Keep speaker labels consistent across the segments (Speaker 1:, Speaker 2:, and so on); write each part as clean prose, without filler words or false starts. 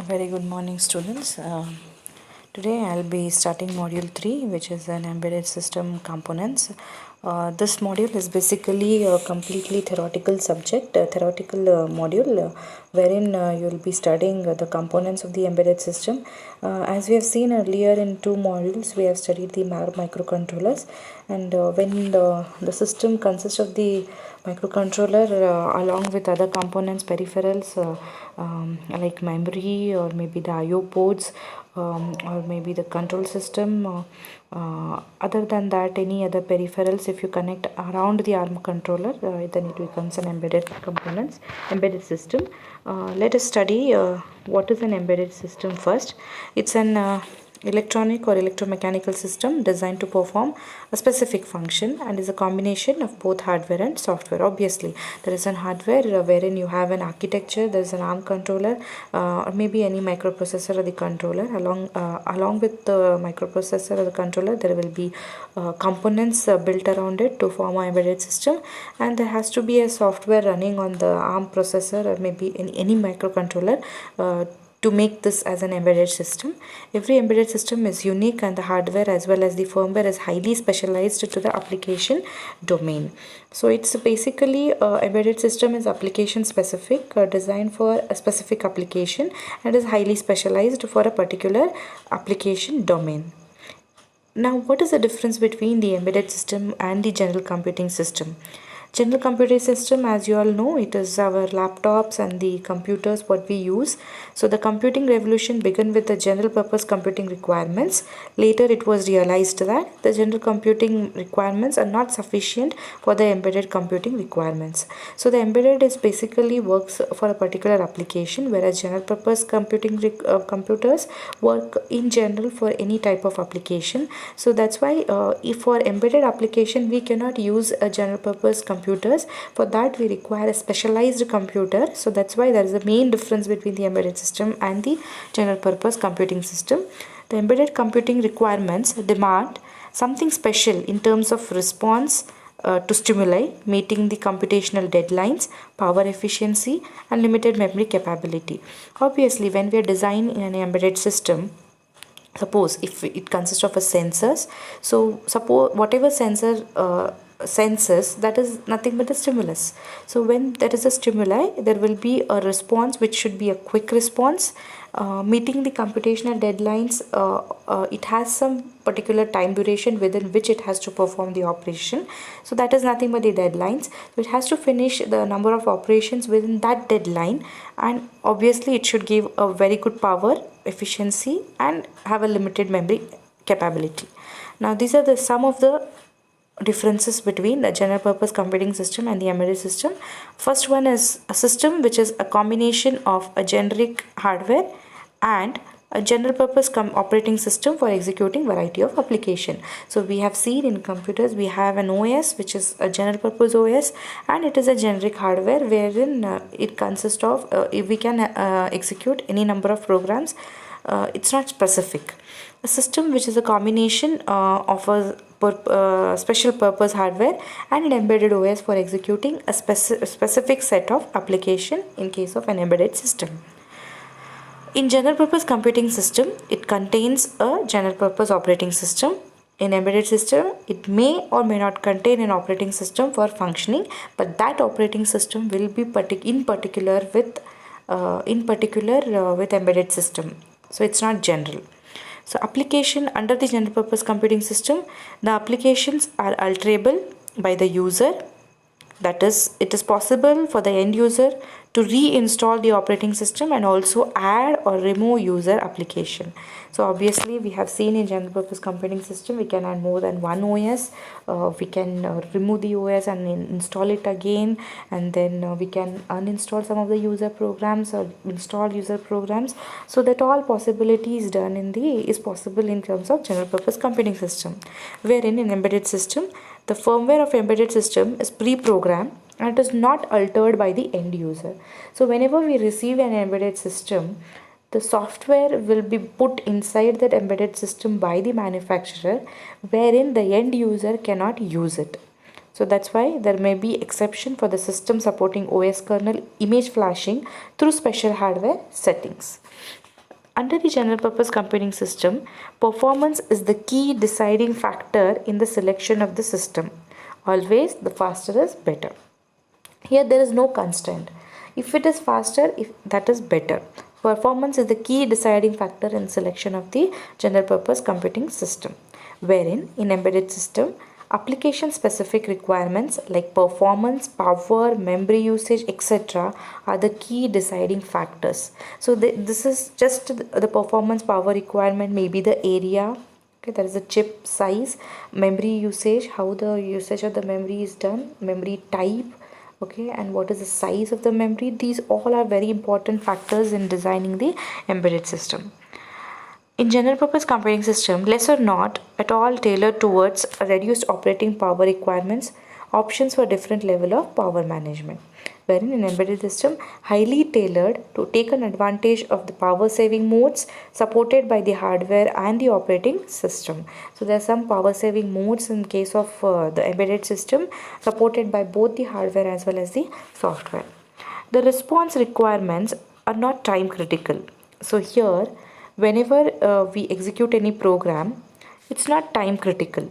Speaker 1: A very good morning, students. Today I'll be starting module 3, which is an embedded system components. This module is basically a completely theoretical subject, a theoretical module wherein you'll be studying the components of the embedded system. As we have seen earlier in two modules, we have studied the microcontrollers, and when the system consists of the microcontroller along with other components, peripherals like memory or maybe the IO ports or maybe the control system. Other than that, any other peripherals, if you connect around the ARM controller, then it becomes an embedded system. Let us study what is an embedded system first. It's an electronic or electromechanical system designed to perform a specific function and is a combination of both hardware and software. Obviously, there is an hardware wherein you have an architecture, there is an ARM controller or maybe any microprocessor or the controller. Along with the microprocessor or the controller, there will be components built around it to form an embedded system, and there has to be a software running on the ARM processor or maybe in any microcontroller to make this as an embedded system. Every embedded system is unique, and the hardware as well as the firmware is highly specialized to the application domain. So it's basically embedded system is application specific, designed for a specific application, and is highly specialized for a particular application domain. Now, what is the difference between the embedded system and the general computing system? General computing system, as you all know, it is our laptops and the computers what we use. So the computing revolution began with the general purpose computing requirements. Later it was realized that the general computing requirements are not sufficient for the embedded computing requirements. So the embedded is basically works for a particular application, whereas general purpose computing computers work in general for any type of application. So that's why if for embedded application we cannot use a general purpose computers. For that we require a specialized computer. So that's why there is a main difference between the embedded system and the general purpose computing system. The embedded computing requirements demand something special in terms of response to stimuli, meeting the computational deadlines, power efficiency, and limited memory capability. Obviously, when we are designing an embedded system, suppose if it consists of a sensors, so suppose whatever sensor senses, that is nothing but a stimulus. So when there is a stimuli, there will be a response which should be a quick response, meeting the computational deadlines. It has some particular time duration within which it has to perform the operation. So that is nothing but the deadlines. So it has to finish the number of operations within that deadline, and obviously it should give a very good power efficiency and have a limited memory capability. Now these are the some of the differences between the general purpose computing system and the embedded system. First one is a system which is a combination of a generic hardware and a general purpose operating system for executing variety of application. So we have seen in computers we have an OS which is a general purpose OS, and it is a generic hardware wherein it consists of if we can execute any number of programs. It's not specific. A system which is a combination of a special purpose hardware and an embedded OS for executing a specific set of application in case of an embedded system. In general purpose computing system, it contains a general purpose operating system. In embedded system, it may or may not contain an operating system for functioning, but that operating system will be in particular with embedded system. So it's not general. So application under the general purpose computing system, the applications are alterable by the user. That is, it is possible for the end user to reinstall the operating system and also add or remove user application. So obviously we have seen in general purpose computing system we can add more than one OS. We can remove the OS and install it again, and then we can uninstall some of the user programs or install user programs. So that all possibilities done is possible in terms of general purpose computing system. Wherein in embedded system, the firmware of embedded system is pre-programmed and it is not altered by the end user. So whenever we receive an embedded system, the software will be put inside that embedded system by the manufacturer, wherein the end user cannot use it. So that's why there may be exception for the system supporting OS kernel image flashing through special hardware settings. Under the general purpose computing system, performance is the key deciding factor in the selection of the system. Always the faster is better. Here there is no constraint. If it is faster, if that is better. Performance is the key deciding factor in selection of the general purpose computing system, wherein in embedded system, application specific requirements like performance, power, memory usage, etc. are the key deciding factors. So this is just the performance power requirement, maybe the area. Okay, that is the chip size, memory usage, how the usage of the memory is done, memory type, okay, and what is the size of the memory. These all are very important factors in designing the embedded system. In general purpose computing system, less or not at all tailored towards reduced operating power requirements, options for different level of power management. Wherein in embedded system, highly tailored to take an advantage of the power saving modes supported by the hardware and the operating system. So there are some power saving modes in case of the embedded system supported by both the hardware as well as the software. The response requirements are not time critical. So here, whenever we execute any program, it's not time critical.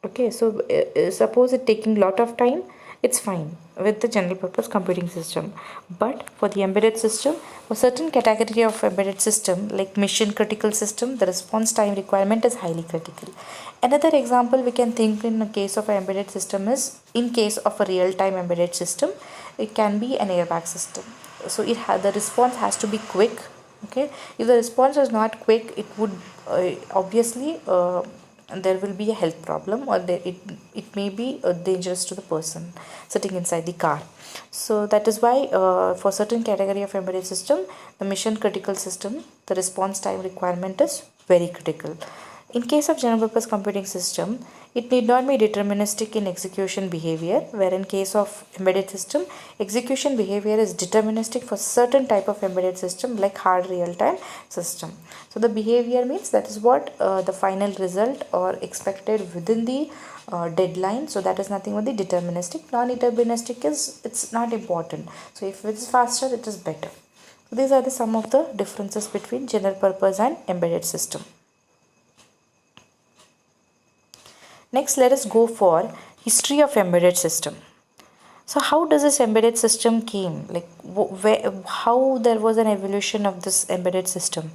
Speaker 1: Okay, so suppose it taking lot of time, it's fine with the general purpose computing system. But for the embedded system, for certain category of embedded system like mission critical system, the response time requirement is highly critical. Another example we can think in a case of an embedded system is in case of a real-time embedded system, it can be an airbag system. So the response has to be quick. Okay, if the response is not quick, it would obviously there will be a health problem, or it may be dangerous to the person sitting inside the car. So that is why for certain category of embedded system, the mission critical system, the response time requirement is very critical. In case of general purpose computing system, it need not be deterministic in execution behavior, where in case of embedded system, execution behavior is deterministic for certain type of embedded system like hard real-time system. So the behavior means that is what the final result or expected within the deadline. So that is nothing but the deterministic. Non-deterministic is, it's not important. So if it is faster, it is better. So these are the some of the differences between general purpose and embedded system. Next, let us go for history of embedded system. So how does this embedded system came? Like how there was an evolution of this embedded system?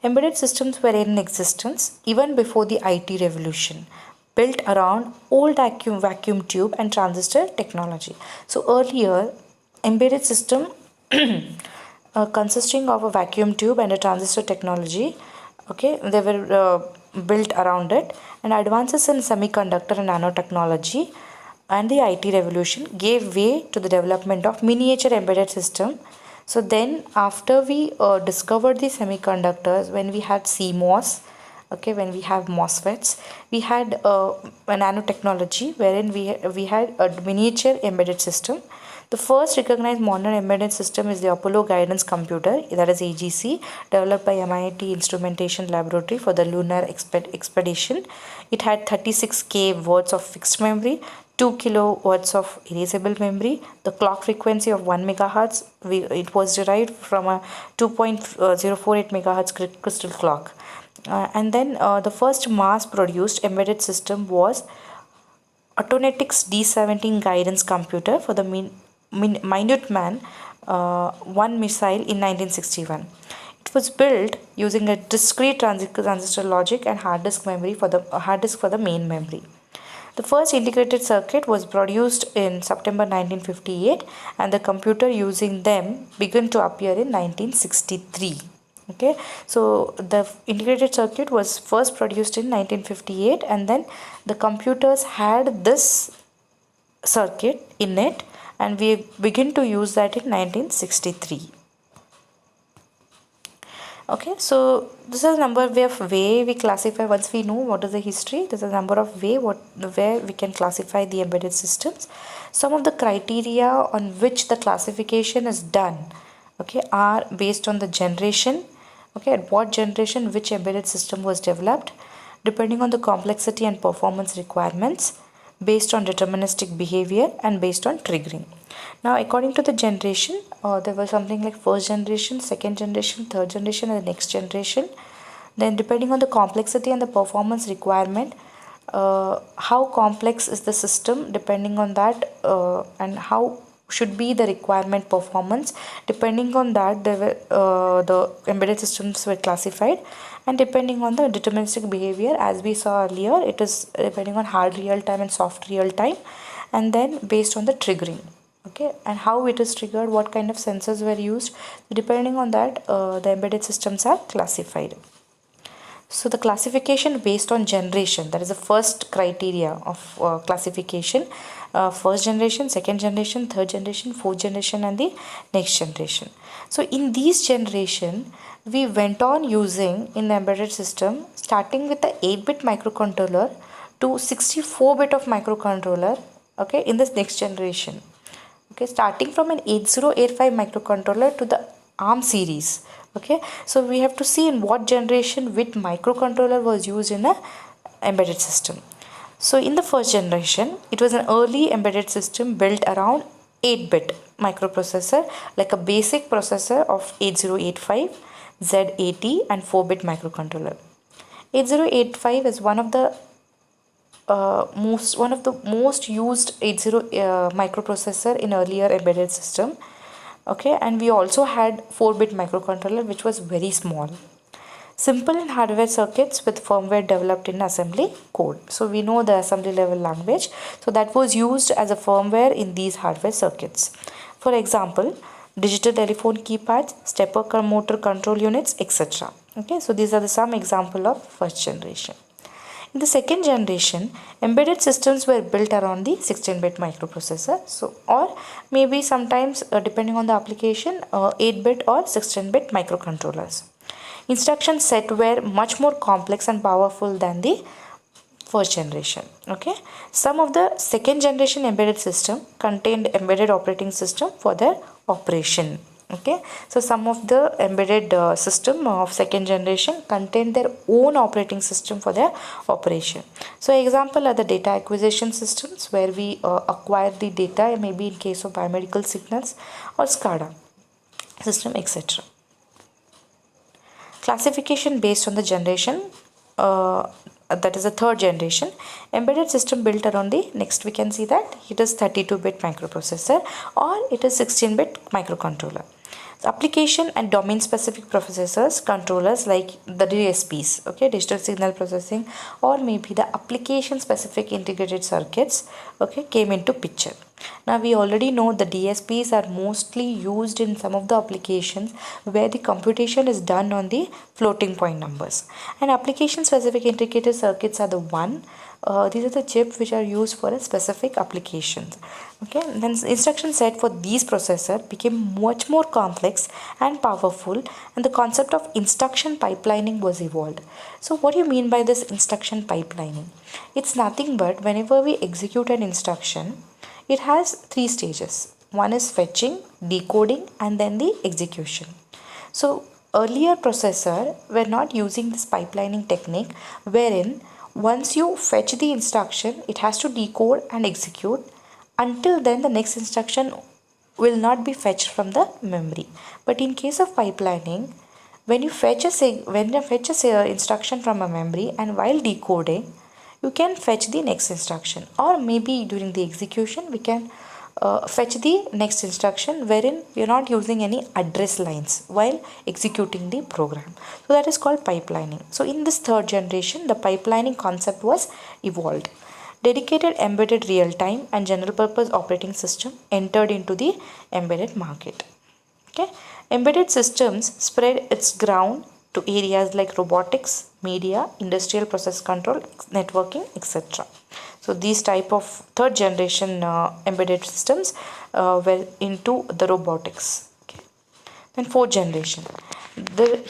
Speaker 1: Embedded systems were in existence even before the IT revolution, built around old vacuum tube and transistor technology. So earlier, embedded system consisting of a vacuum tube and a transistor technology, okay, they were built around it, and advances in semiconductor and nanotechnology and the IT revolution gave way to the development of miniature embedded system. So then after we discovered the semiconductors, when we had CMOS, okay, when we have MOSFETs, we had a nanotechnology wherein we had a miniature embedded system. The first recognized modern embedded system is the Apollo Guidance Computer, that is AGC, developed by MIT Instrumentation Laboratory for the lunar expedition. It had 36K words of fixed memory, 2 kilowatts of erasable memory, the clock frequency of 1 megahertz. It was derived from a 2.048 megahertz crystal clock. And then the first mass produced embedded system was Autonetics D17 guidance computer for the Minuteman I missile in 1961. It was built using a discrete transistor logic and hard disk for the main memory. The first integrated circuit was produced in September 1958, and the computer using them began to appear in 1963. Okay, so the integrated circuit was first produced in 1958, and then the computers had this circuit in it, and we begin to use that in 1963. Okay, so this is a number of way we classify. Once we know what is the history, this is a number of where we can classify the embedded systems. Some of the criteria on which the classification is done, okay, are based on the generation, okay, at what generation which embedded system was developed, depending on the complexity and performance requirements, based on deterministic behavior and based on triggering. Now, according to the generation, there was something like first generation, second generation, third generation, and the next generation. Then, depending on the complexity and the performance requirement, how complex is the system, depending on that, and how should be the requirement performance, depending on that, the embedded systems were classified, and depending on the deterministic behavior, as we saw earlier, it is depending on hard real time and soft real time, and then based on the triggering. Okay, and how it is triggered, what kind of sensors were used, depending on that, the embedded systems are classified. So the classification based on generation, that is the first criteria of classification. First generation, second generation, third generation, fourth generation, and the next generation. So in these generation, we went on using in the embedded system, starting with the 8-bit microcontroller to 64-bit of microcontroller. Okay, in this next generation. Okay, starting from an 8085 microcontroller to the ARM series. Okay, so we have to see in what generation which microcontroller was used in a embedded system. So in the first generation, it was an early embedded system built around 8-bit microprocessor, like a basic processor of 8085, Z80 and 4-bit microcontroller. 8085 is one of the most used 80 microprocessor in earlier embedded system. Okay, and we also had 4-bit microcontroller, which was very small. Simple in hardware circuits with firmware developed in assembly code. So we know the assembly level language. So that was used as a firmware in these hardware circuits. For example, digital telephone keypads, stepper motor control units, etc. Okay, so these are the some example of first generation. In the second generation, embedded systems were built around the 16-bit microprocessor. So, or maybe sometimes depending on the application, 8-bit or 16-bit microcontrollers. Instruction set were much more complex and powerful than the first generation. Okay, some of the second generation embedded system contained embedded operating system for their operation. Okay, so some of the embedded system of second generation contain their own operating system for their operation. So example are the data acquisition systems, where we acquire the data, maybe in case of biomedical signals, or SCADA system, etc. Classification based on the generation, that is the third generation embedded system built around the, next we can see that it is 32-bit microprocessor or it is 16-bit microcontroller. The application and domain specific processors, controllers like the DSPs, okay, digital signal processing, or maybe the application specific integrated circuits, okay, came into picture. Now we already know the DSPs are mostly used in some of the applications where the computation is done on the floating point numbers, and application specific integrated circuits are the one, these are the chips which are used for a specific applications. Okay, then instruction set for these processor became much more complex and powerful, and the concept of instruction pipelining was evolved. So what do you mean by this instruction pipelining? It's nothing but whenever we execute an instruction, it has three stages. One is fetching, decoding, and then the execution. So earlier processor were not using this pipelining technique, wherein once you fetch the instruction, it has to decode and execute. Until then, the next instruction will not be fetched from the memory. But in case of pipelining, when you fetch a instruction from a memory, and while decoding, you can fetch the next instruction, or maybe during the execution we can fetch the next instruction, wherein we are not using any address lines while executing the program. So that is called pipelining. So in this third generation, the pipelining concept was evolved. Dedicated embedded real-time and general purpose operating system entered into the embedded market. Okay, embedded systems spread its ground to areas like robotics, media, industrial process control, networking, etc. So these type of third generation embedded systems were into the robotics. Okay. Then fourth generation.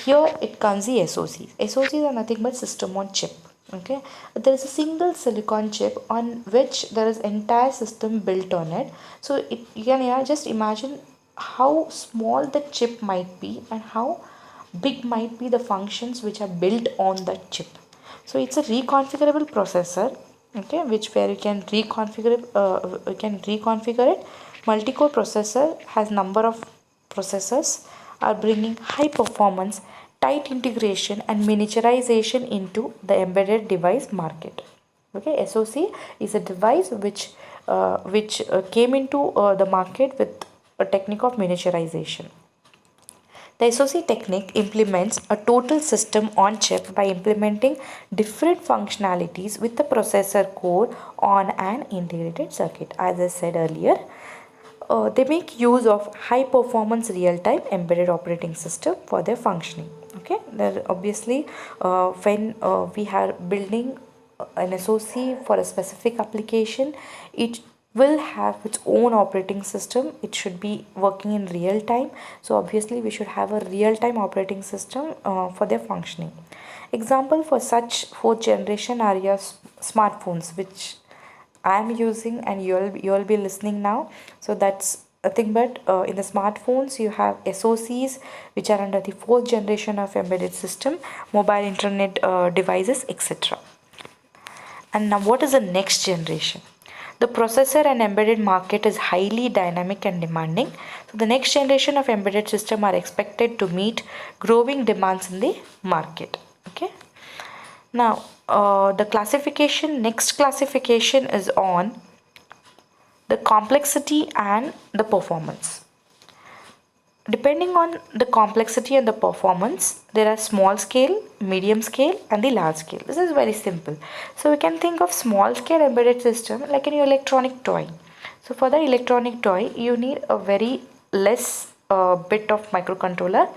Speaker 1: Here it comes the SoCs. SoCs are nothing but system on chip. Okay, there is a single silicon chip on which there is entire system built on it. So you can just imagine how small the chip might be and how big might be the functions which are built on that chip. So it's a reconfigurable processor okay, where you can reconfigure it. Multi-core processor has number of processors are bringing high performance, tight integration and miniaturization into the embedded device market. Okay, SoC is a device which came into the market with a technique of miniaturization. The SoC technique implements a total system on chip by implementing different functionalities with the processor core on an integrated circuit. As I said earlier, they make use of high performance real time embedded operating system for their functioning. Okay, there obviously when we are building an SoC for a specific application, it will have its own operating system. It should be working in real time, so obviously we should have a real time operating system for their functioning. Example for such fourth generation are your smartphones, which I am using and you'll be listening now. So that's nothing but in the smartphones you have SoCs which are under the fourth generation of embedded system, mobile internet devices, etc. And now what is the next generation? The processor and embedded market is highly dynamic and demanding. So the next generation of embedded system are expected to meet growing demands in the market. Okay. Now the next classification is on the complexity and the performance. Depending on the complexity and the performance, there are small scale, medium scale, and the large scale. This is very simple. So we can think of small scale embedded system like an electronic toy. So for the electronic toy, you need a very less bit of microcontroller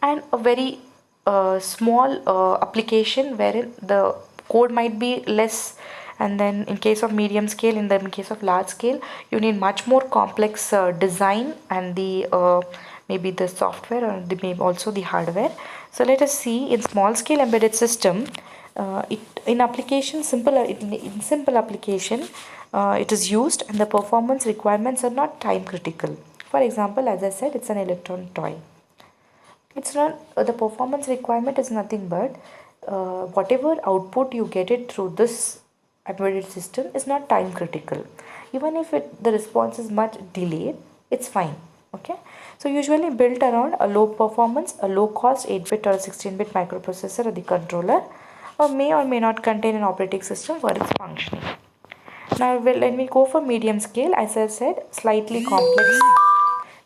Speaker 1: and a very small application wherein the code might be less, and then in case of medium scale, in case of large scale, you need much more complex design and the maybe the software or maybe also the hardware. So let us see in small scale embedded system, it in application simple in simple application it is used and the performance requirements are not time critical. For example, as I said, it's an electronic toy. It's not the performance requirement is nothing but whatever output you get it through this embedded system is not time critical. Even if the response is much delayed, it's fine. Okay, so usually built around a low performance, a low cost 8-bit or 16-bit microprocessor or the controller, or may not contain an operating system for its functioning. Now when we go for medium scale, as I said, slightly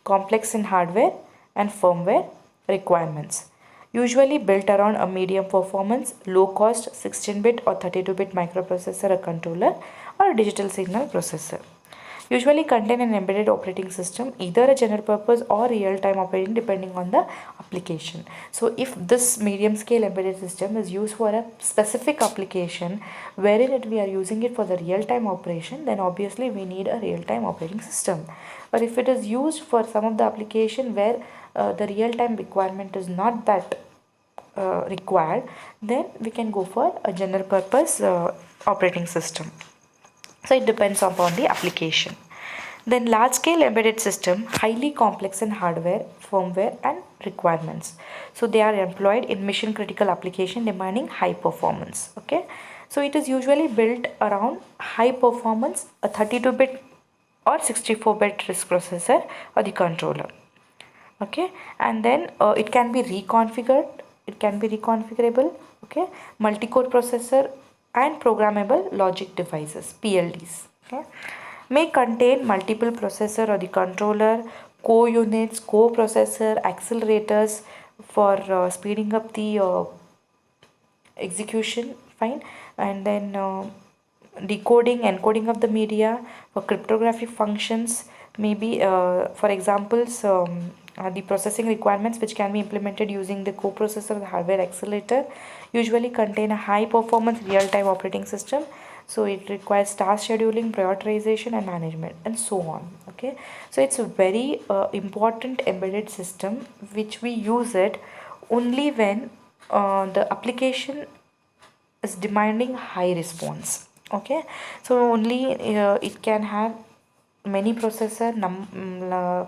Speaker 1: complex in hardware and firmware requirements, usually built around a medium performance, low cost 16-bit or 32-bit microprocessor or controller or a digital signal processor. Usually contain an embedded operating system, either a general purpose or real time operating depending on the application. So if this medium scale embedded system is used for a specific application wherein we are using it for the real time operation, then obviously we need a real time operating system. But if it is used for some of the application where the real time requirement is not that required, then we can go for a general purpose operating system. So it depends upon the application. Then large scale embedded system, highly complex in hardware, firmware and requirements. So they are employed in mission critical application demanding high performance. Okay, so it is usually built around high performance, a 32-bit or 64-bit RISC processor or the controller. Okay, and then it can be reconfigurable. Okay, multi-core processor and programmable logic devices, PLDs. Okay, may contain multiple processor or the controller, core units, co-processor, accelerators for speeding up the execution, fine, and then decoding, encoding of the media for cryptographic functions, maybe for examples the processing requirements which can be implemented using the coprocessor, the hardware accelerator, usually contain a high performance real-time operating system. So it requires task scheduling, prioritization and management and so on. Okay, so it's a very important embedded system which we use it only when the application is demanding high response. Okay, so only it can have many processor,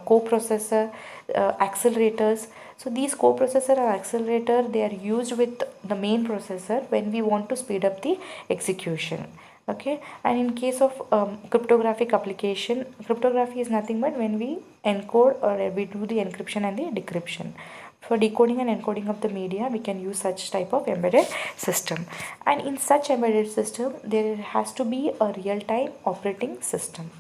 Speaker 1: co-processor, accelerators. So these co-processor or accelerator, they are used with the main processor when we want to speed up the execution. Okay, and in case of cryptographic application, cryptography is nothing but when we encode or we do the encryption and the decryption. For decoding and encoding of the media, we can use such type of embedded system. And in such embedded system, there has to be a real-time operating system.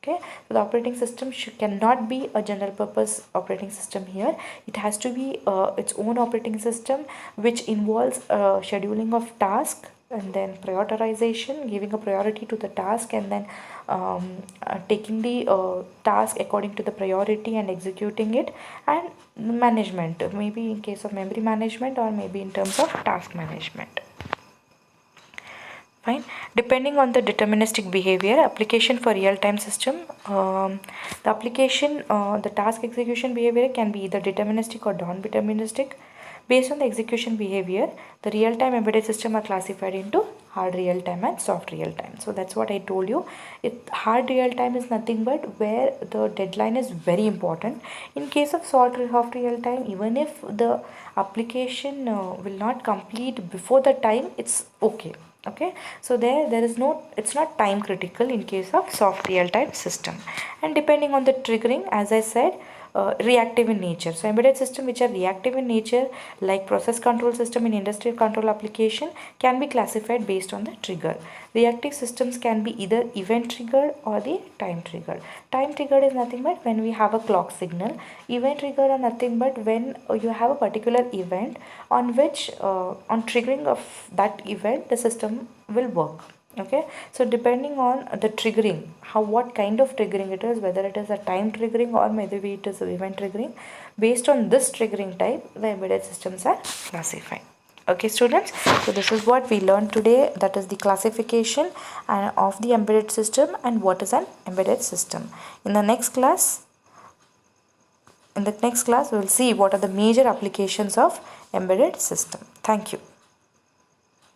Speaker 1: Okay, so the operating system cannot be a general purpose operating system here. It has to be its own operating system, which involves scheduling of task and then prioritization, giving a priority to the task, and then taking the task according to the priority and executing it, and management, maybe in case of memory management or maybe in terms of task management. Fine. Depending on the deterministic behavior application for real-time system, the application, the task execution behavior can be either deterministic or non-deterministic. Based on the execution behavior, the real-time embedded system are classified into hard real-time and soft real-time. So that's what I told you. Hard real-time is nothing but where the deadline is very important. In case of soft real-time, even if the application will not complete before the time, it's okay. Okay, so there is no, it's not time critical in case of soft real-time system. And depending on the triggering, as I said, reactive in nature. So embedded system which are reactive in nature, like process control system in industrial control application, can be classified based on the trigger. Reactive systems can be either event triggered or the time triggered. Time triggered is nothing but when we have a clock signal. Event triggered are nothing but when you have a particular event on which on triggering of that event the system will work. Okay, so depending on the triggering, what kind of triggering it is, whether it is a time triggering or maybe it is a event triggering, based on this triggering type the embedded systems are classified. Okay students, so this is what we learned today, that is the classification of the embedded system and what is an embedded system. In the next class we will see what are the major applications of embedded system. Thank you.